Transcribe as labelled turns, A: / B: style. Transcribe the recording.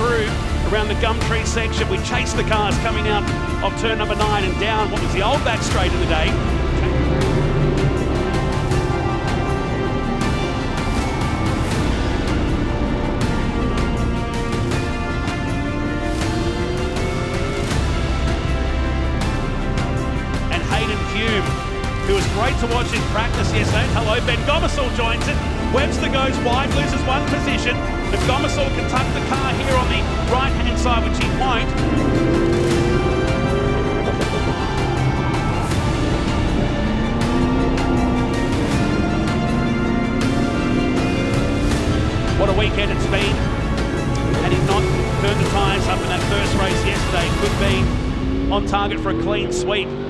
A: through around the Gumtree section. We chased the cars coming out of turn number 9 and down what was the old back straight of the day. Who was great to watch in practice yesterday. Hello, Ben Gomersall joins it. Webster goes wide, loses one position. If Gomersall can tuck the car here on the right-hand side, which he won't. What a weekend it's been. Had he not turned the tyres up in that first race yesterday, could be on target for a clean sweep.